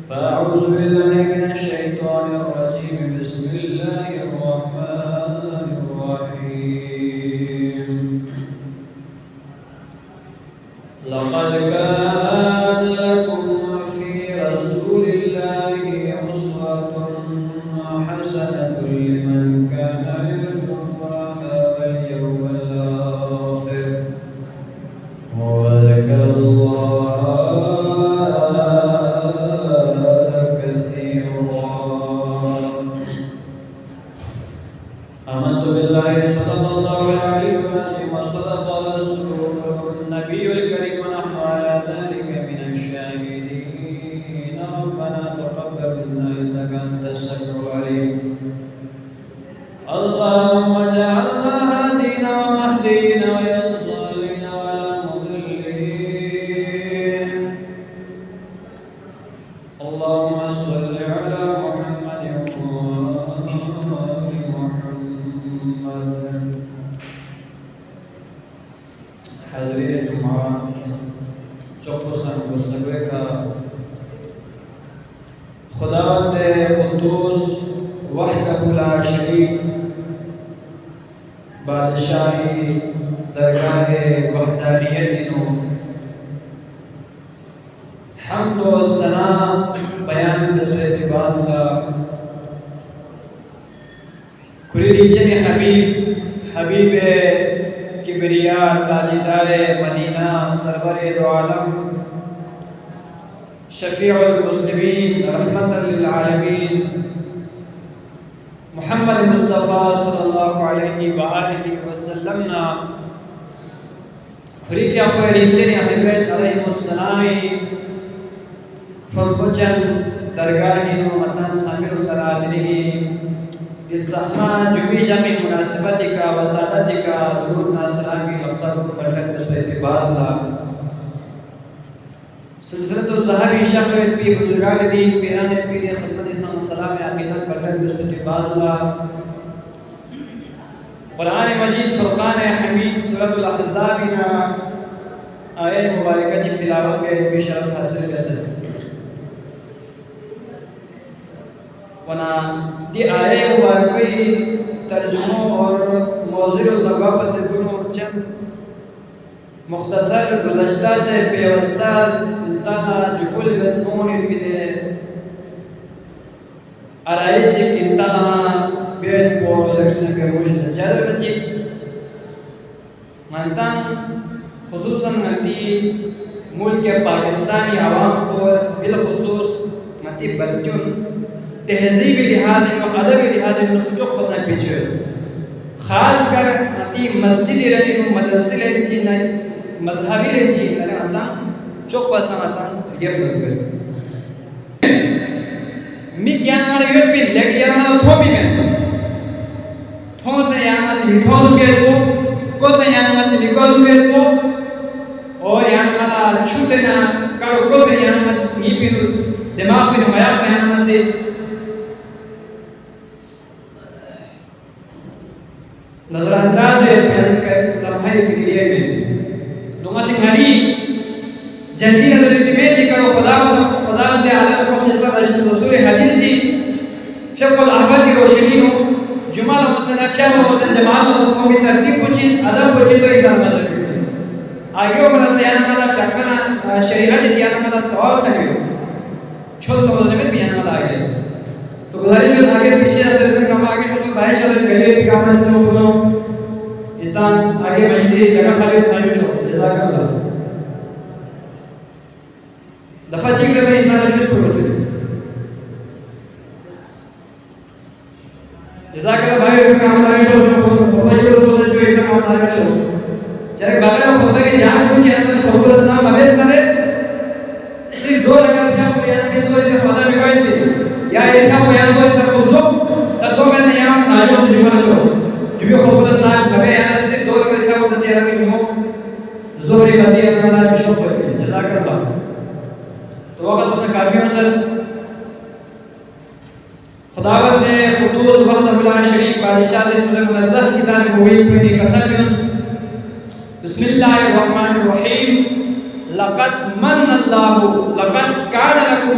فأعوذ بالله من الشيطان الرجيم. بسم الله الرحمن الرحيم. لقد كان لكم في رسول الله أسوة حسنة لمن كان يرجو الله واليوم الآخر وذكر الله كثيرا. آمنت بالله صدق الله العلي العظيم وصدق رسوله النبي الكريم ونحن على ذلك من الشاهدين. ربنا تقبل منا إنك أنت السميع العليم. اللهم اجعلنا هادين ومهديين ويا الظالمين ولا مضلين. اللهم صل على محمد وآل محمد. حاضرین جمعہ چوکسان گفتگوی کا خداوند قدوس وحدہ لا شریک بادشاہی درگاہ وحدانیت نو حمد و ثنا بیان بسر بعد اللہ کلی چن حبیب کبریا تاجدار مدینہ سرور دو عالم شفیع المسلمین رحمت للعالمین محمد مصطفیٰ صلی اللہ علیہ وآلہ وسلم نا خریفی اپوی چن اہل بیت علیہ السلام فربچن درگاہ نو متن سامر الترادنی الزحمہ جمعی جمعی مناسبت کا وسادت کا درود ناصران کی مقتب بلکت بسویت بعد اللہ سلسلت الزہبی شفرت پی بزرگان دین پیران پیر خدمت اسلام السلام عقیدت بلکت بسویت بعد اللہ قرآن مجید فرقان حمید سورة الاحزاب نا آیت مبارکہ چک تلاوت کے بھی شرف حاصل کسد ونا دی آیت مبارکی ترجمہ اور موضوع اللغہ پر سے دونوں چند مختصر گزشتہ سے پیوستہ انتہا جفل بنون البدے ارائیس انتہا بیت پور الیکشن کے موجود چہر بچی مانتاں خصوصاً مانتی ملک پاکستانی عوام کو بالخصوص مانتی بلتیون تہذیبی لحاظ و ادبی لحاظ میں سچوک پتہ پیچھے خاص کر مانتی مسجد رہی ہوں مدرسے لینچی نائس مذہبی لینچی کرے آتا چوک پاسا آتا یہ بلد گئے می کیا نمارے یوت بھی لیٹ یا نمارے تھو بھی میں تھو سے یا نمارے سے مکھوز کے تو کو سے یا نمارے سے مکھوز کے تو اور یا نمارے چھوٹے نا کارو کو سے یا نمارے سے سنگی پی دماغ پی نمائیات میں یا نمارے سے نظر انداز ہے لمحہ فکریہ میں لوگوں سے گھڑی جلدی نظر انتمیت کی کرو خداوند عالم بخشش پر رسول حدیثی شب الاحوال کی روشنی ہو جمعہ مصنفیہ و جماعت مصنفوں کی ترتیب پوچھیں ادب پوچھیں تو ادھر مدر کریں آگے وہ مدر سیانہ مدر فکرنا شریعت سیانہ مدر سوال تھا چھوٹ تو مدر میں بیان مدر آگئے تو گزارش جو آگے پیچھے حضرت کام آگے چھوٹوں باہش حضرت گلے بھی کام جو بلوں اتان آگے مجھے جگہ خالد نائیو شوق جزاک اللہ دفعہ چیک کرنے اتنا شد کرو سے جزاک اللہ بھائی کام نائیو شوق بھائی شوق جو ایک کام نائیو شوق چاہے باقی خطبہ کی جان پوچھے اندر خطبہ اسلام مبیز کرے صرف دو رکعت جہاں پر یہاں کے سورج میں خدا بگائی دی یا ایتھا بیان کو اتنا پوچھو تب تو میں نے یہاں نائیو سے جمعہ شوق جو بھی خطبہ اسلام مبیز یہاں صرف دو رکعت جہاں پر یہاں کے جمعہ زہری بدی اپنا نائیو شوق کرے جزاک اللہ تو وقت مسئلہ کافیوں سر خداوند نے قدوس وحدہ لا شریک بادشاہ سے سورہ منزہ کتاب مبین پڑھنے کا سلمیس بسم اللہ الرحمن الرحیم لقد من الله لقد كان لكم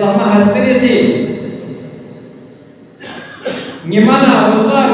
sama hasri si nyimana roza